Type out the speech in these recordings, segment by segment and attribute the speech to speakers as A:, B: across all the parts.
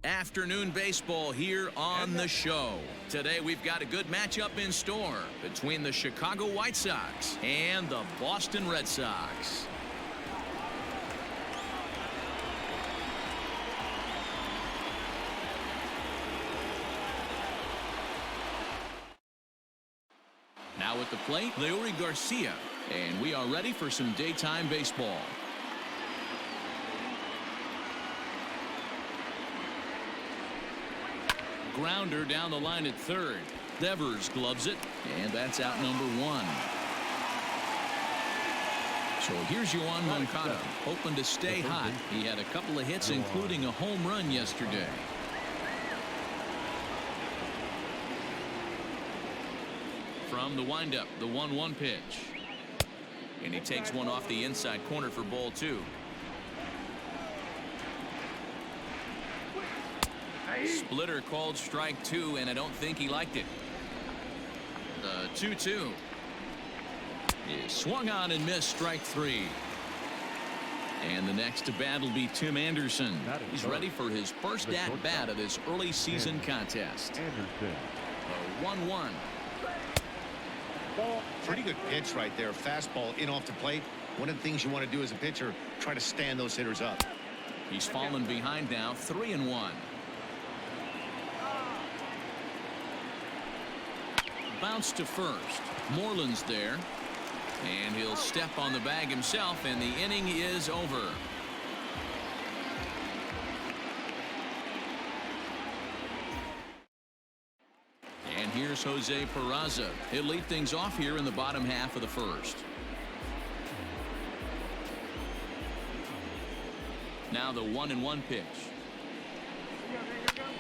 A: Afternoon baseball here on the show. Today we've got a good matchup in store between the Chicago White Sox and the Boston Red Sox. Now at the plate, Leury Garcia, and we are ready for some daytime baseball. Grounder down the line at third. Devers gloves it, and that's out number one. So here's Yoan Moncada, hoping to stay hot. He had a couple of hits, including a home run yesterday. From the windup, the 1-1 pitch. And he takes one off the inside corner for ball two. Splitter called strike two, and I don't think he liked it. The 2-2 is swung on and missed, strike three. And the next to bat will be Tim Anderson. He's ready for his first at bat of this early season contest. A 1-1.
B: Pretty good pitch right there. Fastball in off the plate. One of the things you want to do as a pitcher, try to stand those hitters up.
A: He's fallen behind now, 3-1. Bounce to first. Moreland's there, and he'll step on the bag himself, and the inning is over. And here's Jose Peraza. He'll lead things off here in the bottom half of the first. Now the 1-1 pitch.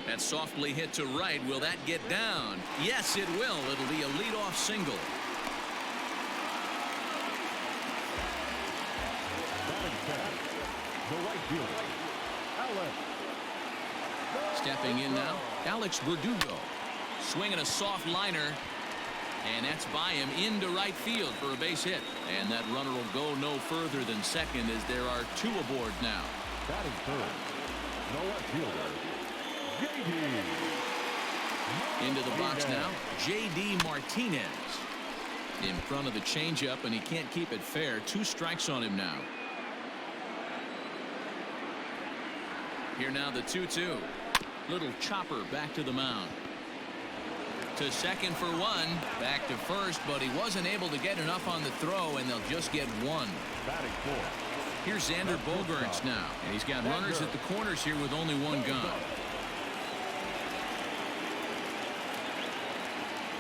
A: That's softly hit to right. Will that get down? Yes, it will. It'll be a leadoff single. Stepping in now, Alex Verdugo. Swinging a soft liner. And that's by him into right field for a base hit. And that runner will go no further than second as there are two aboard now.
C: Batting third, no left fielder.
A: Into the box now, J.D. Martinez. In front of the changeup, and he can't keep it fair. 2 strikes on him now. Here now the 2-2. Little chopper back to the mound. To second for one. Back to first, but he wasn't able to get enough on the throw, and they'll just get one.
C: Batting fourth.
A: Here's Xander Bogaerts now, and he's got runners at the corners here with only one gone.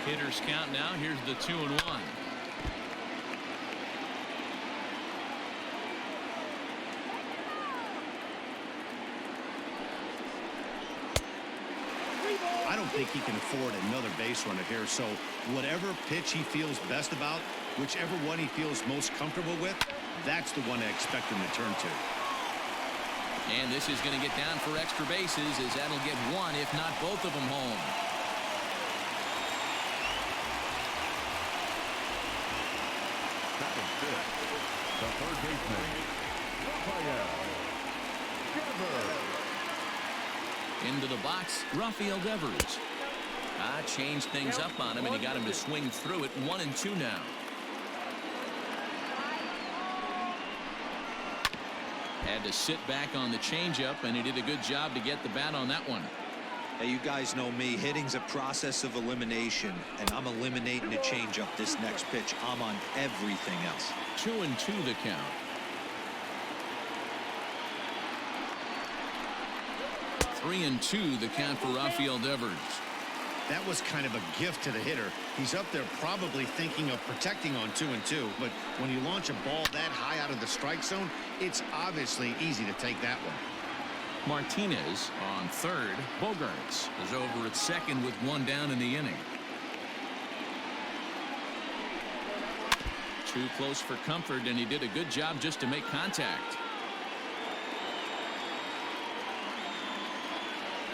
A: Hitters count now. Here's the 2-1.
B: I don't think he can afford another base runner here, so whatever pitch he feels best about, whichever one he feels most comfortable with, that's the one I expect him to turn to.
A: And this is going to get down for extra bases, as that'll get one, if not both of them, home.
C: Batting fifth, the third baseman, Rafael Devers.
A: Into the box, Rafael Devers. Changed things up on him, and he got him to swing through it. 1-2 now. Had to sit back on the changeup, and he did a good job to get the bat on that one.
D: Hey, you guys know me. Hitting's a process of elimination, and I'm eliminating the changeup this next pitch. I'm on everything else.
A: 2-2 the count. Three and two the count for Rafael Devers.
B: That was kind of a gift to the hitter. He's up there probably thinking of protecting on 2-2, but when you launch a ball that high out of the strike zone, it's obviously easy to take that one.
A: Martinez on third. Bogaerts is over at second with one down in the inning. Too close for comfort, and he did a good job just to make contact.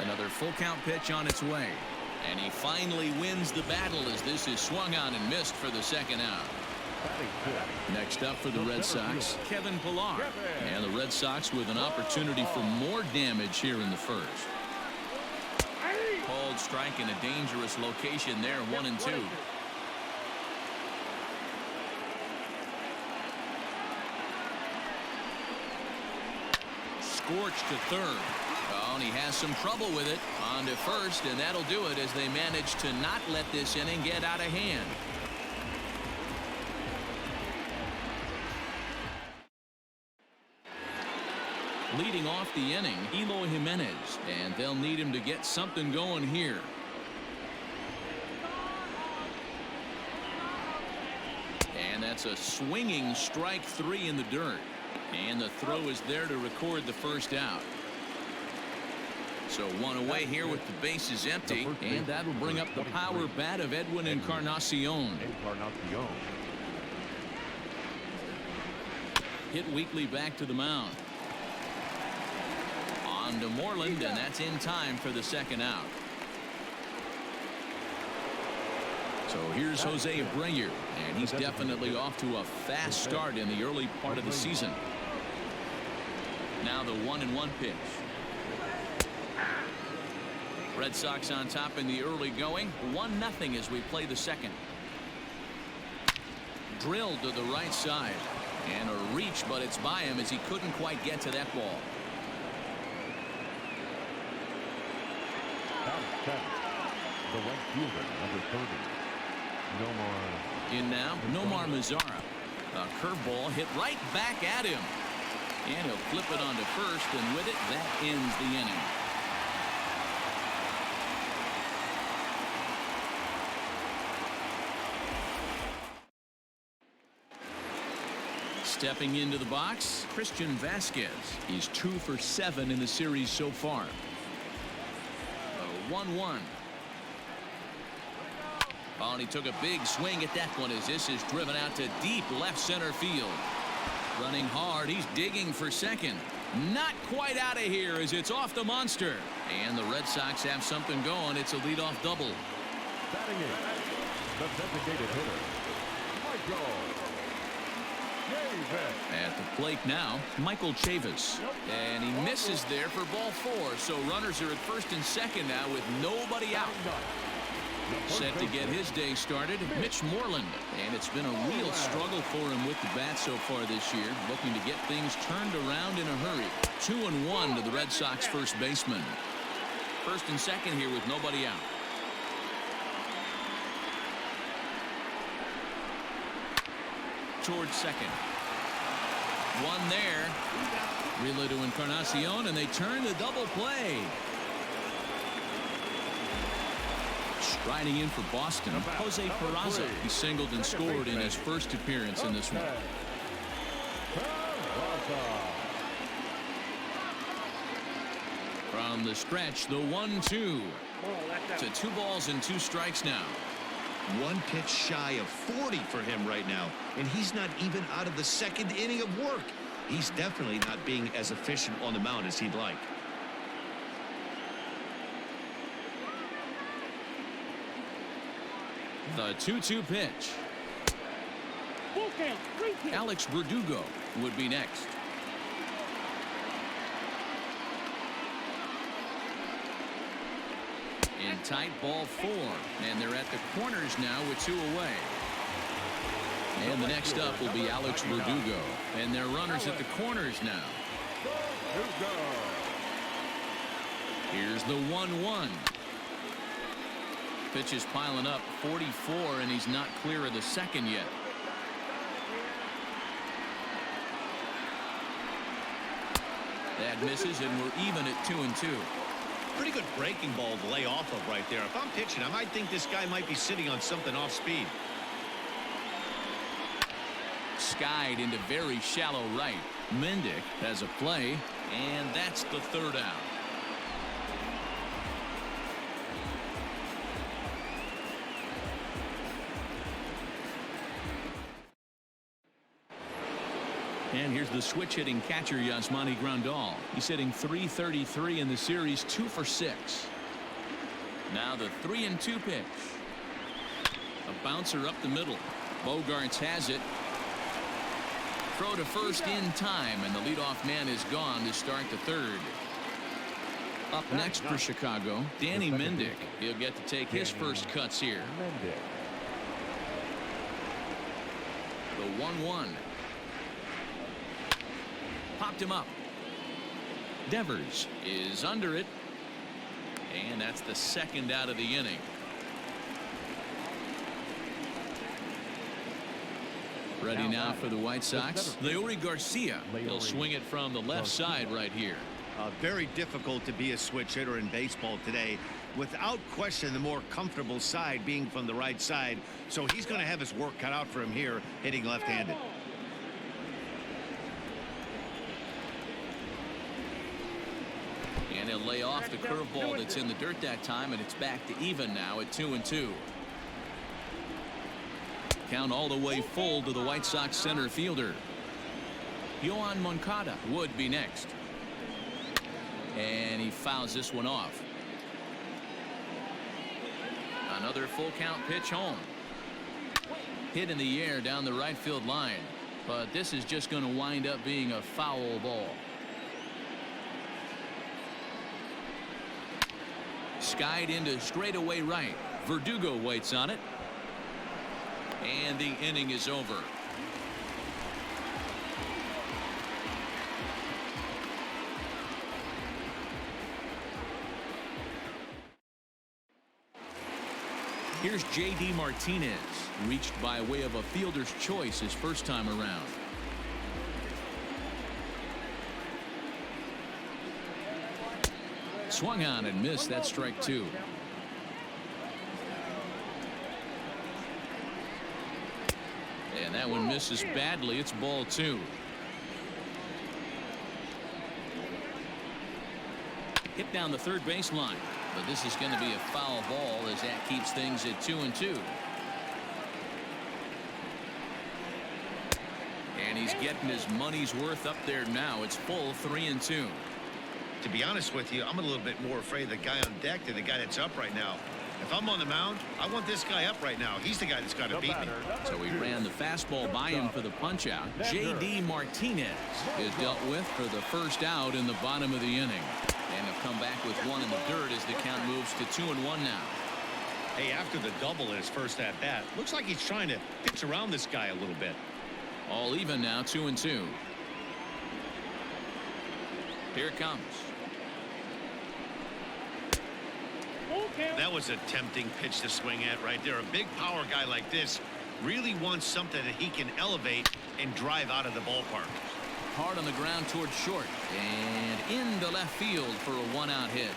A: Another full count pitch on its way. And he finally wins the battle as this is swung on and missed for the second out. Next up for the Red Sox, Kevin Pillar. And the Red Sox with an opportunity for more damage here in the first. strike in a dangerous location there, 1-2. Scorched to third. Oh, and he has some trouble with it. On to first, and that'll do it as they manage to not let this inning get out of hand. Leading off the inning, Eloy Jimenez, and they'll need him to get something going here. And that's a swinging strike 3 in the dirt. And the throw is there to record the first out. So one away here with the bases empty, and that'll bring up the power bat of Edwin Encarnacion. Hit weakly back to the mound. On to Moreland, and that's in time for the second out. So here's Jose Abreu, and he's definitely off to a fast start in the early part of the season. Now the 1-1 pitch. Red Sox on top in the early going, 1-0 as we play the second. Drilled to the right side, and a reach, but it's by him as he couldn't quite get to that ball.
C: The right fielder, number 30, Nomar.
A: In now, Nomar Mazara. A curveball hit right back at him. And he'll flip it onto first, and with it, that ends the inning. Stepping into the box, Christian Vasquez. He's 2 for 7 in the series so far. 1-1. Oh, and he took a big swing at that one as this is driven out to deep left center field. Running hard, he's digging for second. Not quite out of here as it's off the monster. And the Red Sox have something going. It's a leadoff double.
C: Batting in, the designated hitter, Michael Chavis.
A: At the plate now, Michael Chavis. And he misses there for ball 4. So runners are at first and second now with nobody out. Set to get his day started, Mitch Moreland. And it's been a real struggle for him with the bat so far this year, looking to get things turned around in a hurry. 2-1 to the Red Sox first baseman. First and second here with nobody out. Towards second. One there. Relay to Encarnacion, and they turn the double play. Striding in for Boston, Jose Peraza. He singled and scored in his first appearance in this one. From the stretch, the 1-2. To 2 balls and 2 strikes now.
B: One pitch shy of 40 for him right now, and he's not even out of the second inning of work. He's definitely not being as efficient on the mound as he'd like.
A: The 2-2 pitch. Alex Verdugo would be next. In tight, ball 4, and they're at the corners now with 2 away. And the next up will be Alex Verdugo, and they're runners at the corners now. Here's the 1-1. Pitch is piling up, 44, and he's not clear of the second yet. That misses, and we're even at 2-2.
B: Pretty good breaking ball to lay off of right there. If I'm pitching, I might think this guy might be sitting on something off speed.
A: Skied into very shallow right. Mendick has a play, and that's the third out. And here's the switch hitting catcher Yasmani Grandal. He's hitting .333 in the series, 2 for 6. Now the 3-2 pitch. A bouncer up the middle. Bogarts has it. Throw to first in time, and the leadoff man is gone to start the third. Up next for Chicago, Danny Mendick. He'll get to take his first cuts here. The 1-1. Popped him up. Devers is under it. And that's the second out of the inning. Ready now for the White Sox. Leury Garcia. He'll swing it from the left side right here.
B: Very difficult to be a switch hitter in baseball today. Without question, the more comfortable side being from the right side. So he's going to have his work cut out for him here, hitting left-handed.
A: And he'll lay off the curveball that's in the dirt that time, and it's back to even now at 2-2. Count all the way full to the White Sox center fielder. Yoan Moncada would be next. And he fouls this one off. Another full count pitch home. Hit in the air down the right field line. But this is just going to wind up being a foul ball. Skied into straightaway right. Verdugo waits on it. And the inning is over. Here's J.D. Martinez, reached by way of a fielder's choice his first time around. Swung on and missed. That strike two. And that one misses badly. It's ball two. Hit down the third baseline. But this is going to be a foul ball as that keeps things at 2-2. And he's getting his money's worth up there now. It's full 3-2.
B: To be honest with you, I'm a little bit more afraid of the guy on deck than the guy that's up right now. If I'm on the mound, I want this guy up right now. He's the guy that's got to beat me.
A: So he ran the fastball by him for the punch out. J.D. Martinez is dealt with for the first out in the bottom of the inning. And he'll come back with one in the dirt as the count moves to 2-1 now.
B: Hey, after the double in his first at bat, looks like he's trying to pitch around this guy a little bit.
A: All even now, 2-2. Here it comes.
B: That was a tempting pitch to swing at right there. A big power guy like this really wants something that he can elevate and drive out of the ballpark.
A: Hard on the ground towards short and into left field for a one-out hit.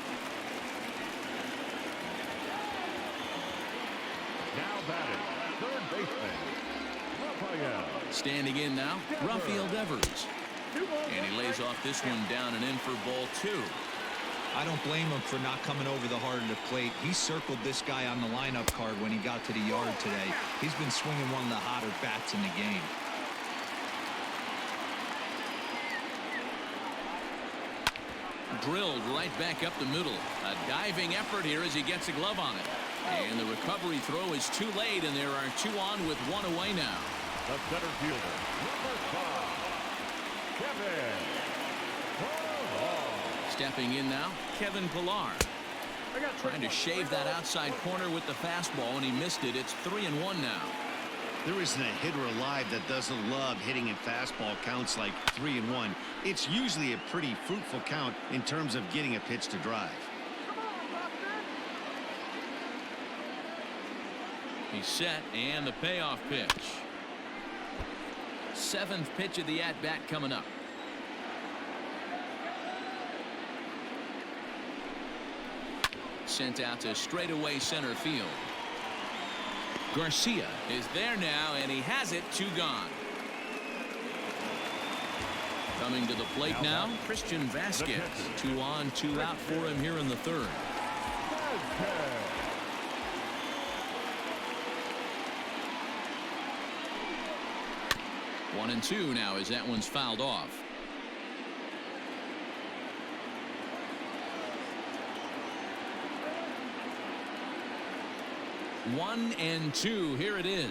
C: Now batting, third baseman, Rafael.
A: Standing in now, Rafael Devers. And he lays off this one down and in for ball two.
D: I don't blame him for not coming over the heart of the plate. He circled this guy on the lineup card when he got to the yard today. He's been swinging one of the hotter bats in the game.
A: Drilled right back up the middle. A diving effort here as he gets a glove on it. And the recovery throw is too late, and there are two on with one away now.
C: The center fielder, number 5, Kevin Pillar.
A: Stepping in now, Kevin Pillar. Trying to shave that outside corner with the fastball, and he missed it. It's 3-1 now.
B: There isn't a hitter alive that doesn't love hitting in fastball counts like 3-1. It's usually a pretty fruitful count in terms of getting a pitch to drive.
A: He's set, and the payoff pitch. Seventh pitch of the at-bat coming up. Sent out to straightaway center field. Garcia is there now, and he has it. 2 gone. Coming to the plate now, Christian Vasquez. 2 on, 2 out for him here in the third. 1-2 now as that one's fouled off. One and two. Here it is.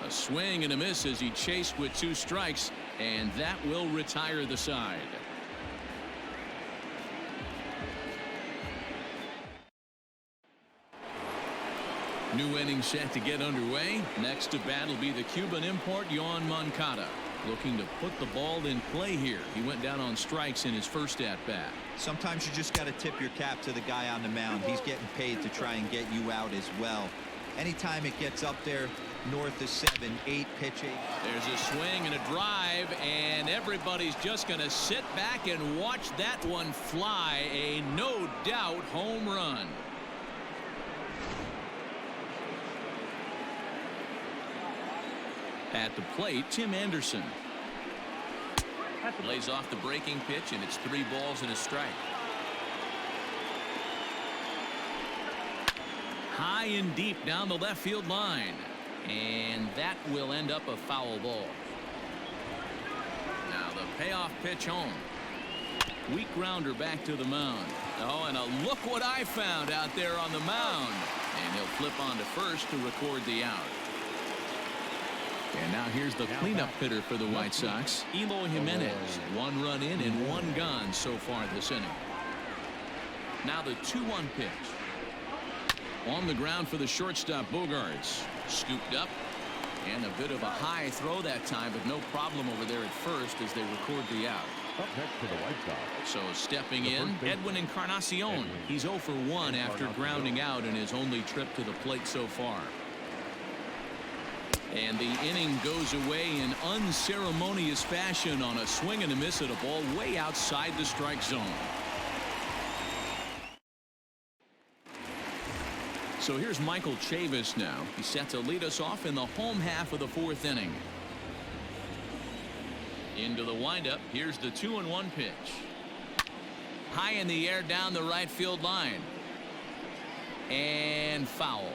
A: A swing and a miss as he chased with 2 strikes, and that will retire the side. New inning set to get underway. Next to bat will be the Cuban import Yoan Moncada, looking to put the ball in play here. He went down on strikes in his first at bat.
D: Sometimes you just got to tip your cap to the guy on the mound. He's getting paid to try and get you out as well. Anytime it gets up there north of 7, 8 pitching.
A: There's a swing and a drive, and everybody's just going to sit back and watch that one fly. A no doubt home run. At the plate, Tim Anderson. Lays off the breaking pitch, and it's 3 balls and a strike. High and deep down the left field line, and that will end up a foul ball. Now the payoff pitch home. Weak grounder back to the mound. Oh, and a look what I found out there on the mound, and he'll flip on to first to record the out. And now here's the cleanup hitter for the White Sox, Eloy Jimenez. 1 run in and 1 gone so far this inning. Now the 2-1 pitch. On the ground for the shortstop, Bogarts. Scooped up, and a bit of a high throw that time, but no problem over there at first as they record the out.
C: Up next to the White Sox.
A: So stepping in, Edwin Encarnacion. He's 0 for 1 after grounding out in his only trip to the plate so far. And the inning goes away in unceremonious fashion on a swing and a miss at a ball way outside the strike zone. So here's Michael Chavis now. He's set to lead us off in the home half of the 4th inning. Into the windup. Here's the 2-1 pitch. High in the air down the right field line. And foul.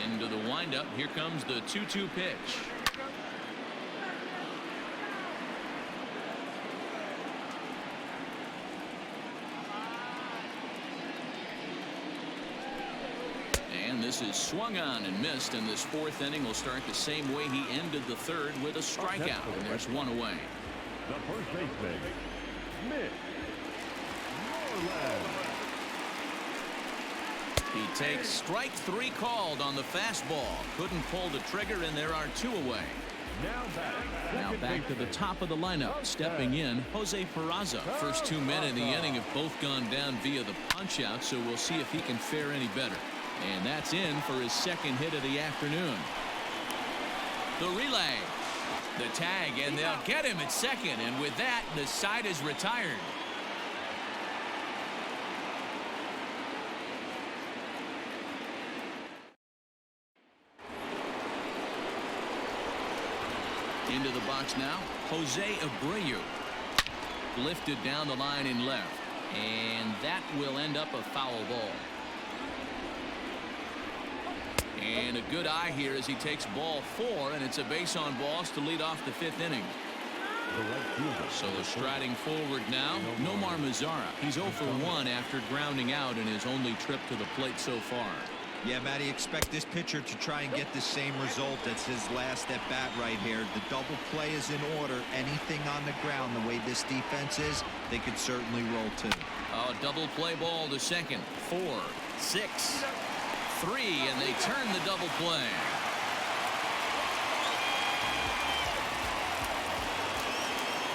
A: Into the windup. Here comes the 2-2 pitch. And this is swung on and missed, and this 4th inning will start the same way he ended the 3rd with a strikeout, and there's 1 away.
C: The first baseman, Mitch Moreland.
A: He takes strike 3 called on the fastball. Couldn't pull the trigger, and there are 2 away. Now back to the top of the lineup. Stepping in, Jose Peraza. First 2 men in the inning have both gone down via the punch-out, so we'll see if he can fare any better. And that's in for his 2nd hit of the afternoon. The relay. The tag, and they'll get him at 2nd, and with that, the side is retired. Into the box now, Jose Abreu. Lifted down the line in left, and that will end up a foul ball. And a good eye here as he takes ball 4, and it's a base on balls to lead off the 5th inning. So striding forward now, Nomar Mazara. He's 0 for 1 after grounding out in his only trip to the plate so far.
D: Yeah, Matty, expect this pitcher to try and get the same result as his last at bat right here. The double play is in order. Anything on the ground, the way this defense is, they could certainly roll 2.
A: A double play ball to 2nd. 4, 6, 3, and they turn the double play.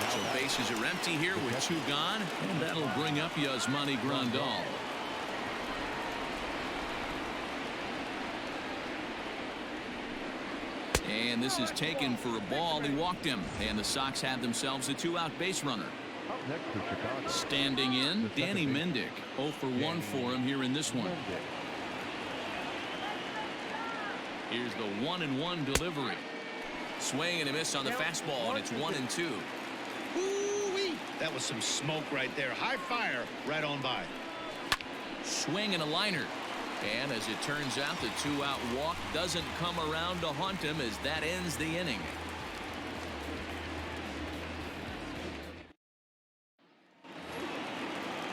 A: So bases are empty here with 2 gone, and that'll bring up Yasmani Grandal. And this is taken for a ball. He walked him, and the Sox have themselves a 2-out base runner. Standing in, Danny Mendick. 0 for 1 for him here in this one. Here's the 1-1 delivery. Swing and a miss on the fastball, and it's 1-2.
B: Ooh-wee. That was some smoke right there. High fire right on by.
A: Swing and a liner. And as it turns out, the 2-out walk doesn't come around to haunt him as that ends the inning.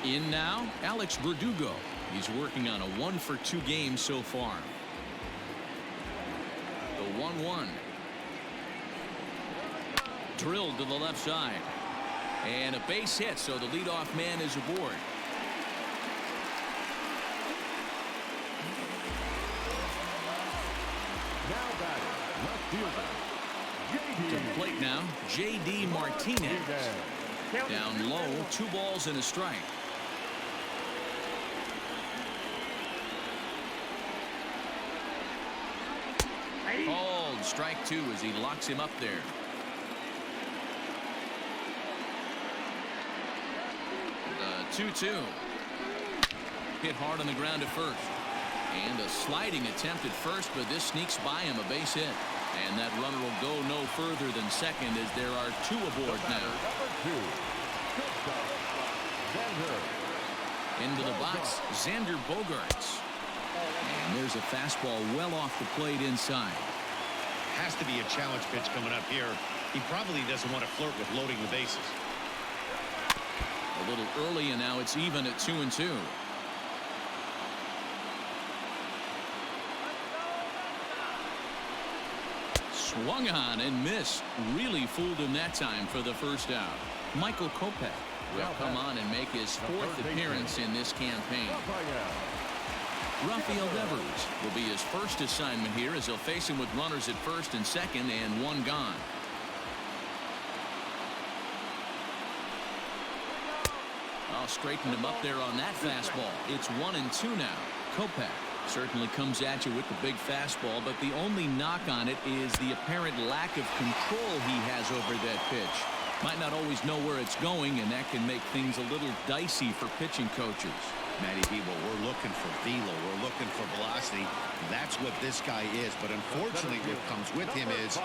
A: In now, Alex Verdugo. He's working on a 1 for 2 game so far. The 1-1. Drilled to the left side. And a base hit, so the leadoff man is aboard.
C: Now batting, left fielder,
A: To the plate now, J.D. Martinez. Down low, 2 balls and a strike. Called strike 2 as he locks him up there. The 2-2. Hit hard on the ground at first. And a sliding attempt at first, but this sneaks by him, a base hit. And that runner will go no further than second as there are 2 aboard now. Into the box, Xander Bogaerts. And there's a fastball well off the plate inside.
B: Has to be a challenge pitch coming up here. He probably doesn't want to flirt with loading the bases.
A: A little early, and now it's even at 2-2. Swung on and missed. Really fooled him that time for the first out. Michael Kopech will come on and make his 4th appearance in this campaign. Rafael Devers will be his first assignment here as he'll face him with runners at first and second and 1 gone. I'll straighten him up there on that fastball. It's 1-2 now. Kopech certainly comes at you with the big fastball, but the only knock on it is the apparent lack of control he has over that pitch. Might not always know where it's going, and that can make things a little dicey for pitching coaches.
B: Matty B, we're looking for velo. We're looking for velocity. That's what this guy is. But unfortunately, what comes with him is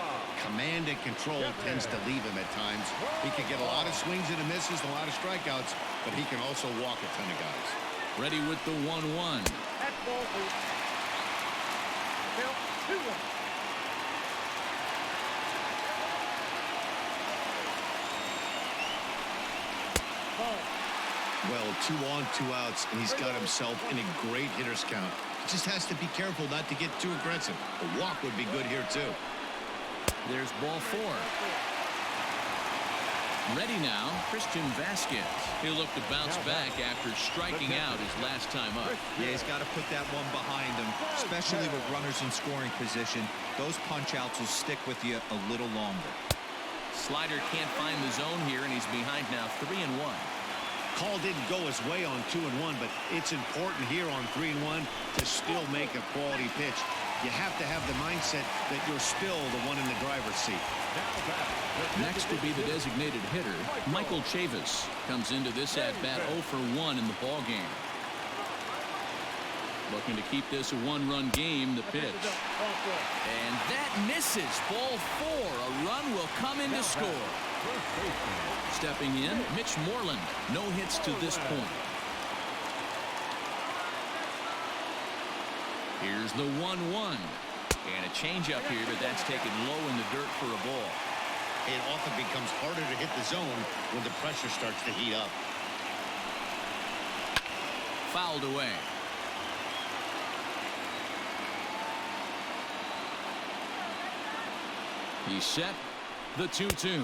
B: command and control tends to leave him at times. He can get a lot of swings and misses, a lot of strikeouts, but he can also walk a ton of guys.
A: Ready with the 1-1.
E: That's ball 2-1.
B: Well, 2 on, 2 outs, and he's got himself in a great hitter's count. He just has to be careful not to get too aggressive. A walk would be good here, too.
A: There's ball 4. Ready now, Christian Vasquez. He'll look to bounce back after striking out his last time up.
D: Yeah, he's got to put that one behind him, especially with runners in scoring position. Those punch-outs will stick with you a little longer.
A: Slider can't find the zone here, and he's behind now 3-1.
B: Call didn't go his way on 2-1, but it's important here on 3-1 to still make a quality pitch. You have to have the mindset that you're still the one in the driver's seat.
A: Next will be the designated hitter, Michael Chavis. Comes into this at-bat 0 for 1 in the ballgame. Looking to keep this a 1-run game, the pitch. And that misses. Ball 4. A run will come in to score. Stepping in, Mitch Moreland. No hits to this point. Here's the 1-1. And a changeup here, but that's taken low in the dirt for a ball.
B: It often becomes harder to hit the zone when the pressure starts to heat up.
A: Fouled away. He's set. The 2-2.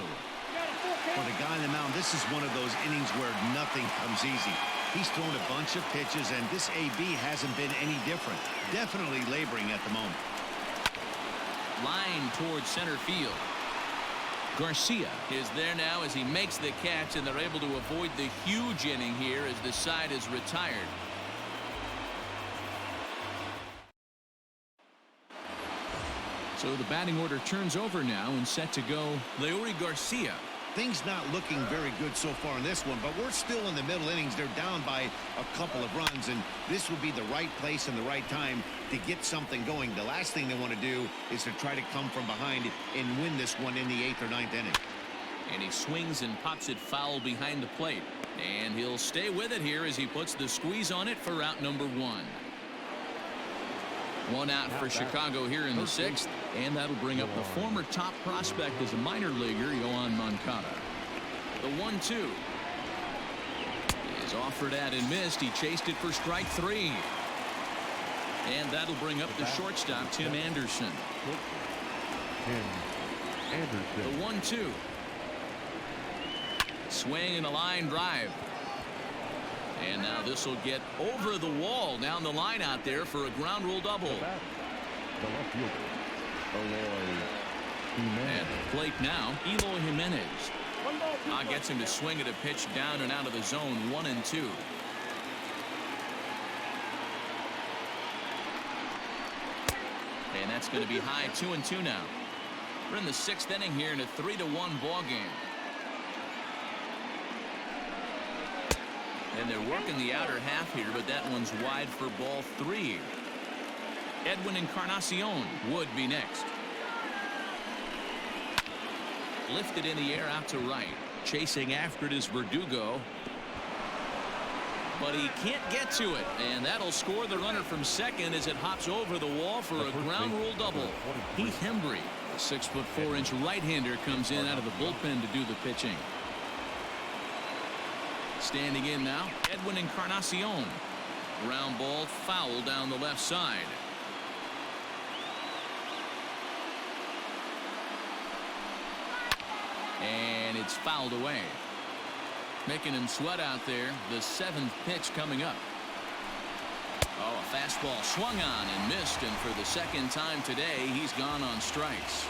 B: For the guy on the mound, this is one of those innings where nothing comes easy. He's thrown a bunch of pitches, and this AB hasn't been any different. Definitely laboring at the moment.
A: Line towards center field. Garcia is there now as he makes the catch, and they're able to avoid the huge inning here as the side is retired. So the batting order turns over now and set to go Leury Garcia.
B: Things not looking very good so far in this one, but we're still in the middle innings. They're down by a couple of runs, and this would be the right place and the right time to get something going. The last thing they want to do is to try to come from behind and win this one in the 8th or 9th inning.
A: And he swings and pops it foul behind the plate. And he'll stay with it here as he puts the squeeze on it for out number 1. 1 out for Chicago here in the 6th, and that'll bring up the former top prospect as a minor leaguer, Yoan Moncada. The 1-2 is offered at and missed. He chased it for strike 3. And that'll bring up the shortstop, Tim Anderson. The 1-2. Swing and a line drive. And now this will get over the wall down the line out there for a ground rule double. At the plate now, Eloy Jimenez. Gets him to swing at a pitch down and out of the zone, 1-2. And that's going to be high, 2-2 now. We're in the 6th inning here in a 3-1 ball game. And they're working the outer half here, but that one's wide for ball 3. Edwin Encarnacion would be next. Lifted in the air out to right. Chasing after it is Verdugo. But he can't get to it. And that'll score the runner from second as it hops over the wall for a ground rule double. Heath Hembry, the 6'4" right-hander, comes in out of the bullpen to do the pitching. Standing in now, Edwin Encarnacion. Ground ball foul down the left side. And it's fouled away. Making him sweat out there. The 7th pitch coming up. Oh, a fastball swung on and missed, and for the second time today, he's gone on strikes.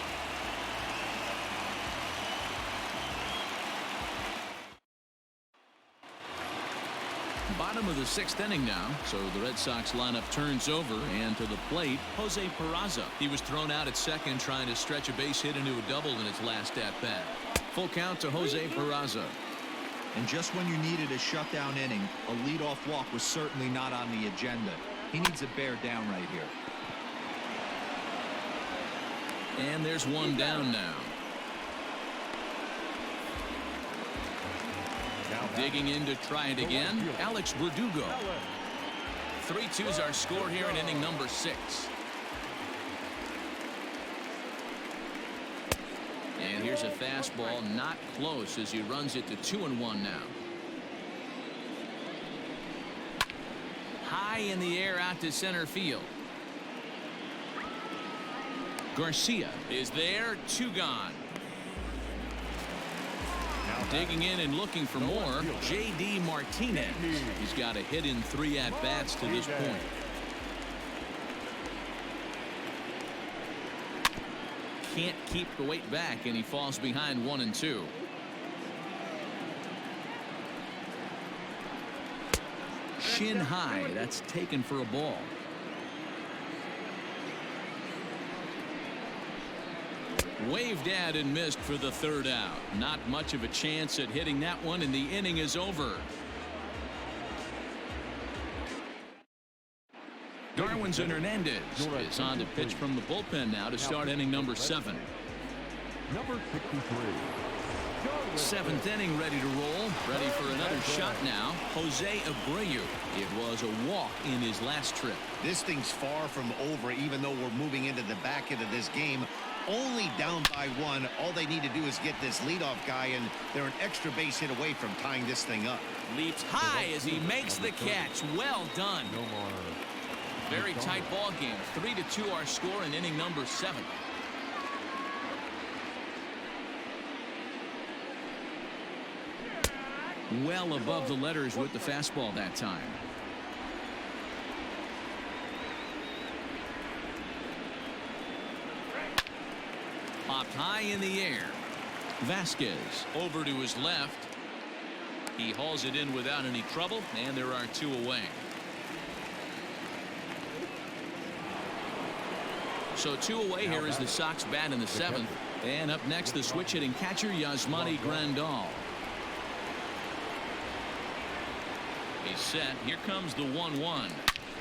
A: Bottom of the 6th inning now, so the Red Sox lineup turns over, and to the plate, Jose Peraza. He was thrown out at second trying to stretch a base hit into a double in his last at-bat. Full count to Jose Peraza.
D: And just when you needed a shutdown inning, a leadoff walk was certainly not on the agenda. He needs to bear down right here.
A: And there's one down now. Digging in to try it again, Alex Verdugo. 3-2's our score here in inning number 6. And here's a fastball, not close, as he runs it to 2-1 now. High in the air out to center field. Garcia is there, 2 gone. Digging in and looking for more, J.D. Martinez. He's got a hit in 3 at-bats to this point. Can't keep the weight back, and he falls behind 1-2. Shin high, that's taken for a ball. Waved at and missed for the 3rd out. Not much of a chance at hitting that one, and the inning is over. Darwinzon Hernandez is on to pitch from the bullpen now to start inning number 7.
C: Number 63.
A: 7th inning, ready to roll. Ready for another shot now. Jose Abreu. It was a walk in his last trip.
B: This thing's far from over, even though we're moving into the back end of this game. Only down by 1. All they need to do is get this leadoff guy, and they're an extra base hit away from tying this thing up.
A: Leaps high as he makes the catch. Well done. Very tight ball game. 3-2 our score in inning number 7. Well above the letters with the fastball that time. Popped high in the air. Vasquez over to his left. He hauls it in without any trouble, and there are 2 away. So 2 away here as the Sox bat in the 7th. And up next, the switch hitting catcher, Yasmani Grandal. He's set. Here comes the 1-1.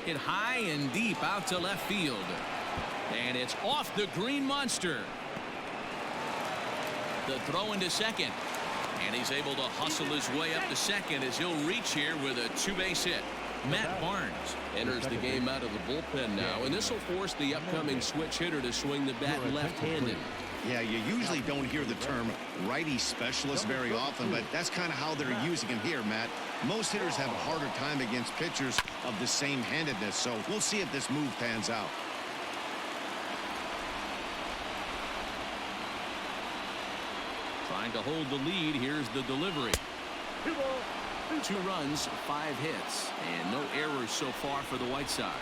A: Hit high and deep out to left field. And it's off the green monster. The throw into second. And he's able to hustle his way up to second as he'll reach here with a 2-base hit. Matt Barnes enters the game out of the bullpen now, and this will force the upcoming switch hitter to swing the bat left-handed.
B: Yeah, you usually don't hear the term righty specialist very often, but that's kind of how they're using him here, Matt. Most hitters have a harder time against pitchers of the same handedness, so we'll see if this move pans out.
A: Trying to hold the lead. Here's the delivery. 2 runs, 5 hits, and no errors so far for the White Sox.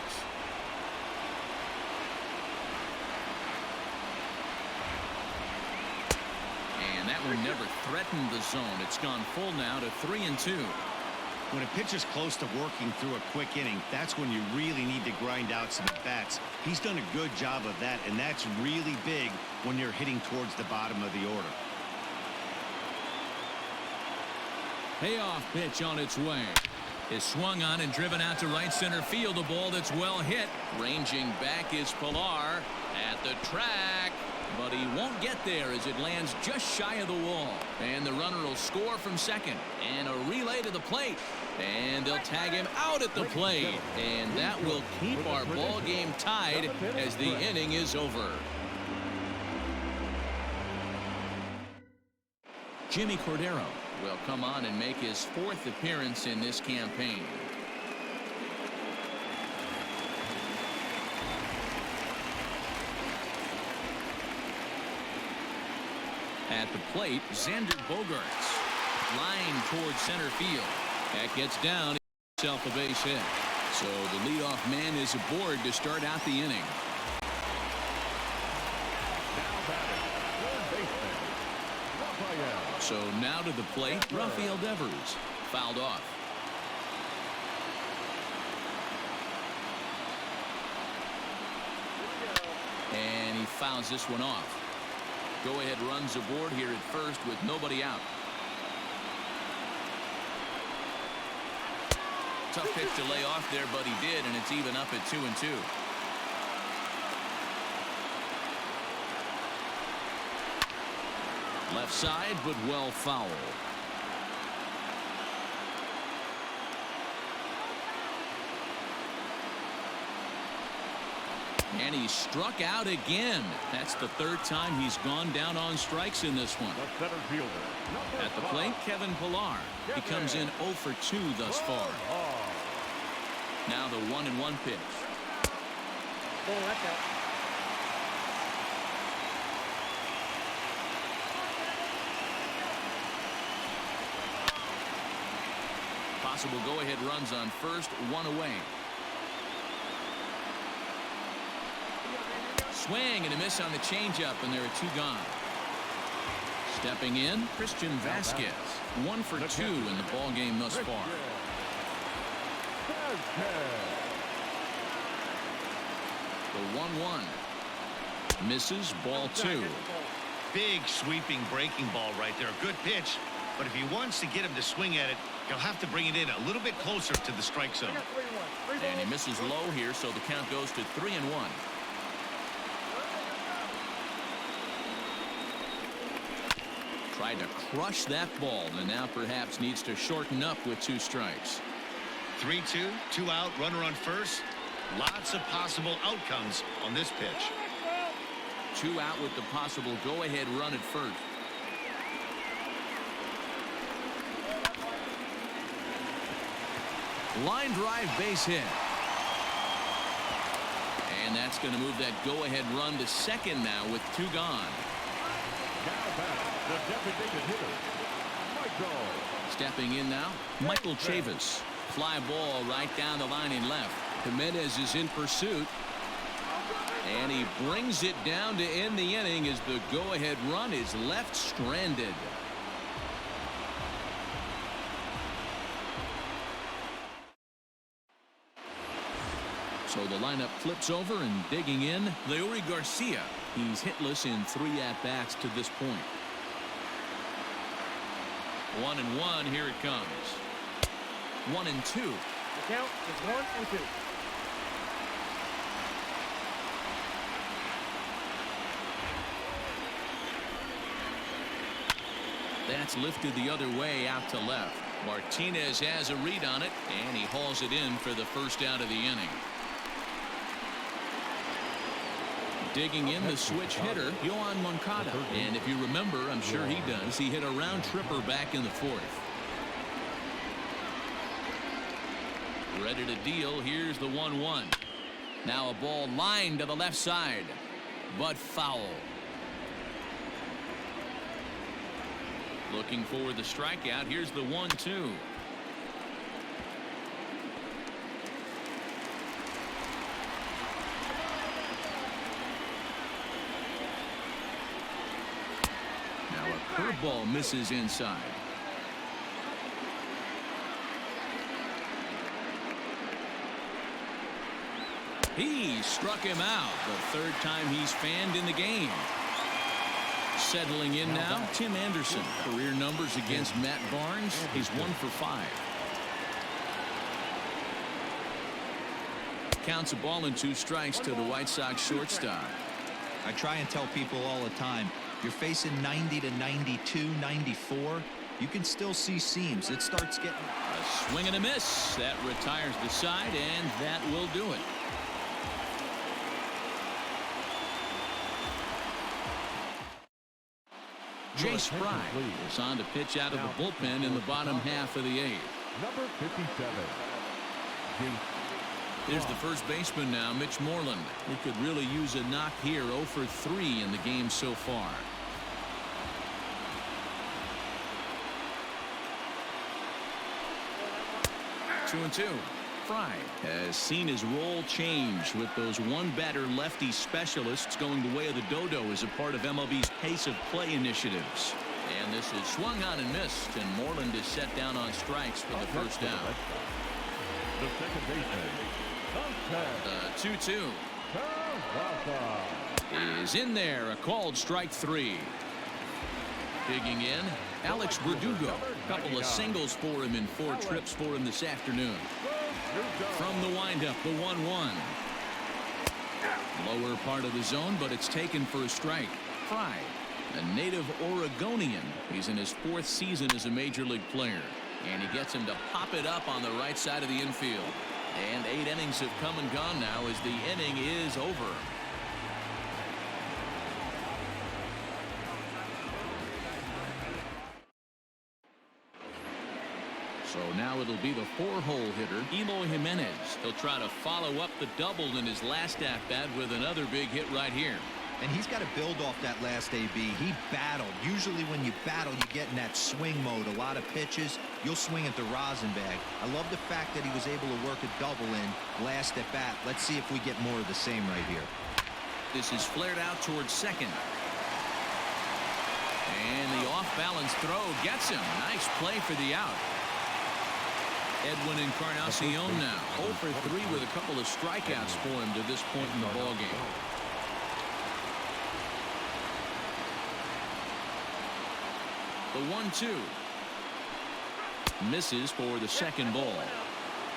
A: That one never threatened the zone. It's gone full now to 3-2.
B: When a pitcher's close to working through a quick inning, that's when you really need to grind out some at-bats. He's done a good job of that, and that's really big when you're hitting towards the bottom of the order.
A: Payoff pitch on its way. Is swung on and driven out to right center field. A ball that's well hit. Ranging back is Pilar at the track. But he won't get there as it lands just shy of the wall. And the runner will score from second. And a relay to the plate. And they'll tag him out at the plate. And that will keep our ball game tied as the inning is over. Jimmy Cordero will come on and make his 4th appearance in this campaign. At the plate, Xander Bogaerts. Line towards center field. That gets down. Himself a base hit. So the leadoff man is aboard to start out the inning. So now to the plate, Rafael Devers. Fouled off. And he fouls this one off. Go-ahead runs aboard here at first with nobody out. Tough pitch to lay off there, but he did, and it's even up at 2-2. Left side, but well foul. And he struck out again. That's the 3rd time he's gone down on strikes in this one. At the plate, Kevin Pilar. He comes in 0 for 2 thus far. Now the 1-1 pitch. Possible go-ahead runs on first, 1 away. Swing and a miss on the changeup, and there are 2 gone. Stepping in, Christian Vasquez. 1 for 2 in the ball game thus far. The 1-1. Misses, ball 2.
B: Big sweeping breaking ball right there. Good pitch. But if he wants to get him to swing at it, he'll have to bring it in a little bit closer to the strike zone.
A: And he misses low here, so the count goes to 3-1. Tried to crush that ball, and now perhaps needs to shorten up with 2 strikes.
B: 3-2, 2 out, runner on first. Lots of possible outcomes on this pitch.
A: 2 out with the possible go-ahead run at first. Line drive base hit. And that's going to move that go-ahead run to second now with 2 gone.
C: The designated hitter, Michael.
A: Stepping in now, Michael Chavis. Fly ball right down the line in left. Jimenez is in pursuit. And he brings it down to end the inning as the go-ahead run is left stranded. So the lineup flips over, and digging in, Leury Garcia. He's hitless in 3 at-bats to this point. 1-1, here it comes. 1-2.
E: The count is 1-2.
A: That's lifted the other way out to left. Martinez has a read on it, and he hauls it in for the first out of the inning. Digging in, the switch hitter, Yohan Moncada. And if you remember, I'm sure he does, he hit a round tripper back in the 4th. Ready to deal. Here's the 1-1. Now a ball lined to the left side, but foul. Looking for the strikeout. Here's the 1-2. Fastball misses inside. He struck him out. The third time he's fanned in the game. Settling in now, Tim Anderson. Career numbers against Matt Barnes. He's 1 for 5. Counts a ball and 2 strikes to the White Sox shortstop.
D: I try and tell people all the time, you're facing 90 to 92, 94. You can still see seams. It starts getting...
A: A swing and a miss. That retires the side, and that will do it. Jace Fry is on to pitch out of the bullpen in the bottom half of the 8th.
C: Number 57.
A: Here's the first baseman now, Mitch Moreland. He could really use a knock here. 0 for 3 in the game so far. Two and two. Fry has seen his role change with those one-batter lefty specialists going the way of the dodo as a part of MLB's pace of play initiatives. And this is swung on and missed, and Moreland is set down on strikes for the first out.
C: The second baseman.
A: 2-2 is in there. A called strike 3. Digging in, Alex Verdugo. A couple of singles for him in 4 trips for him this afternoon. From the windup, the 1-1. Lower part of the zone, but it's taken for a strike. Fry, a native Oregonian. He's in his 4th season as a major league player. And he gets him to pop it up on the right side of the infield. And 8 innings have come and gone now as the inning is over. So now it'll be the 4-hole hitter, Eloy Jimenez. He'll try to follow up the double in his last at-bat with another big hit right here.
D: And he's got to build off that last AB. He battled. Usually when you battle, you get in that swing mode. A lot of pitches, you'll swing at the rosin bag. I love the fact that he was able to work a double in last at bat. Let's see if we get more of the same right here.
A: This is flared out towards second. And the off-balance throw gets him. Nice play for the out. Edwin Encarnacion now 0 for 3 with a couple of strikeouts for him to this point in the ballgame. The 1-2 misses for the second ball.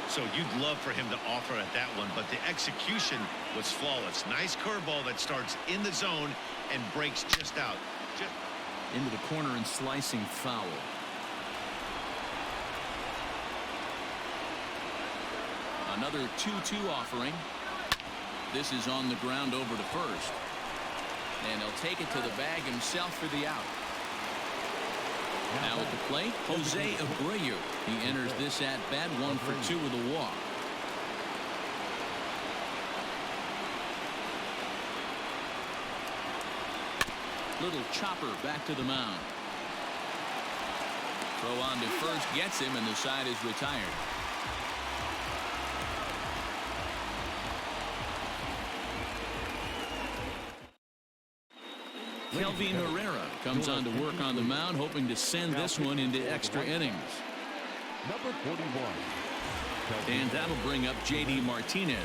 B: So you'd love for him to offer at that one, but the execution was flawless. Nice curveball that starts in the zone and breaks just out.
A: Into the corner and slicing foul. Another 2-2 offering. This is on the ground over to first. And he'll take it to the bag himself for the out. Now at the plate, Jose Abreu. He enters this at-bat 1 for 2 with a walk. Little chopper back to the mound. Throw on to first gets him, and the side is retired. Kelvin Herrera comes on to work on the mound, hoping to send this one into extra innings.
C: Number 41.
A: And that'll bring up J.D. Martinez.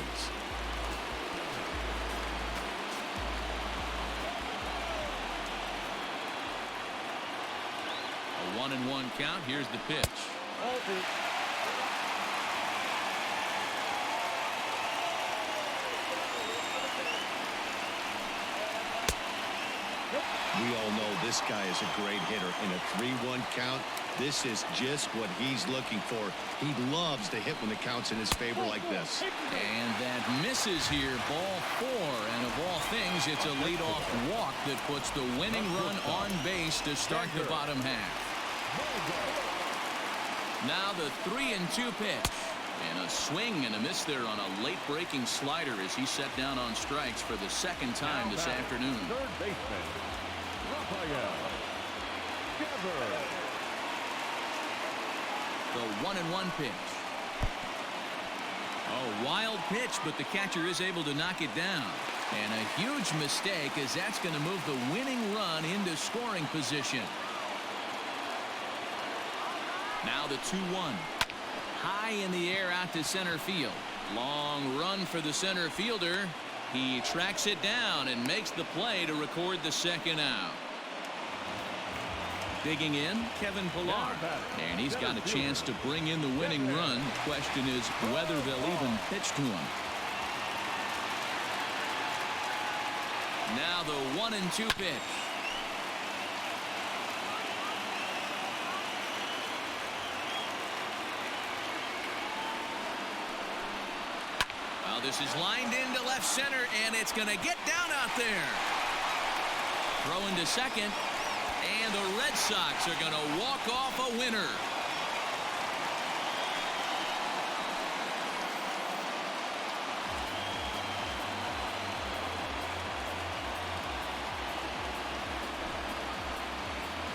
A: A 1-1 count. Here's the pitch.
B: We all know this guy is a great hitter. In a 3-1 count, this is just what he's looking for. He loves to hit when the count's in his favor like this.
A: And that misses here. Ball 4. And of all things, it's a leadoff walk that puts the winning run on base to start the bottom half. Now the 3-2 pitch. And a swing and a miss there on a late breaking slider as he's set down on strikes for the second time this afternoon.
C: Third baseman.
A: The 1-1 pitch. Oh, wild pitch, but the catcher is able to knock it down. And a huge mistake, as that's going to move the winning run into scoring position. Now the 2-1. High in the air out to center field. Long run for the center fielder. He tracks it down and makes the play to record the second out. Digging in, Kevin Pillar. And he's got a chance to bring in the winning run. The question is whether they'll even pitch to him. Now the 1-2 pitch. Well, this is lined into left center, and it's going to get down out there. Throw into second, and the Red Sox are going to walk off a winner.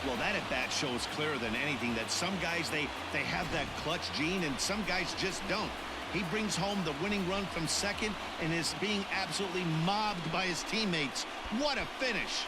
B: Well, that at bat shows clearer than anything that some guys, they have that clutch gene and some guys just don't. He brings home the winning run from second and is being absolutely mobbed by his teammates. What a finish.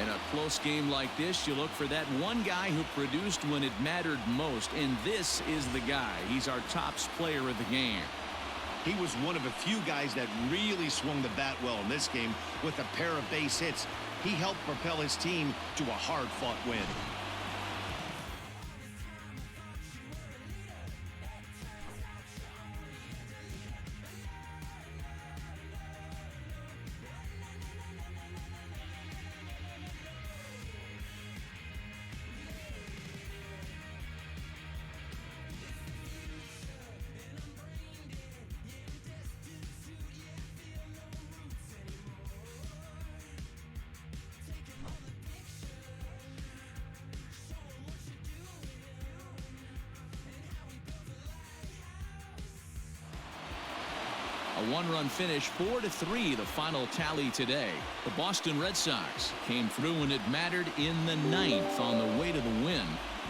A: In a close game like this, you look for that one guy who produced when it mattered most, and this is the guy. He's our top player of the game.
B: He was one of a few guys that really swung the bat well in this game with a pair of base hits. He helped propel his team to a hard-fought win.
A: A one-run finish, 4-3, the final tally today. The Boston Red Sox came through when it mattered in the ninth on the way to the win.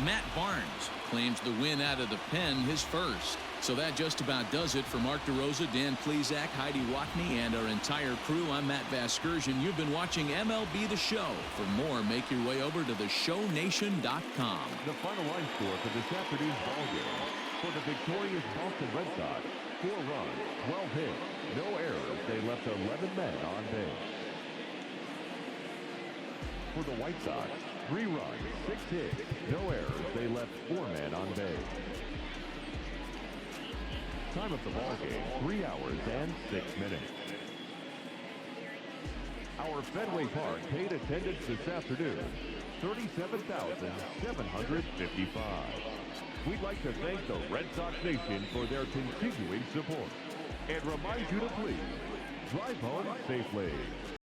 A: Matt Barnes claims the win out of the pen, his first. So that just about does it for Mark DeRosa, Dan Plesac, Heidi Watney, and our entire crew. I'm Matt Vasgersian. You've been watching MLB The Show. For more, make your way over to theshownation.com.
C: The final line score for this afternoon's ballgame. For the victorious Boston Red Sox, 4 runs, 12 hits, no errors. They left 11 men on base. For the White Sox, 3 runs, 6 hits, no errors. They left 4 men on base. Time of the ballgame, 3 hours and 6 minutes. Our Fenway Park paid attendance this afternoon, 37,755. We'd like to thank the Red Sox Nation for their continuing support and remind you to please drive home safely.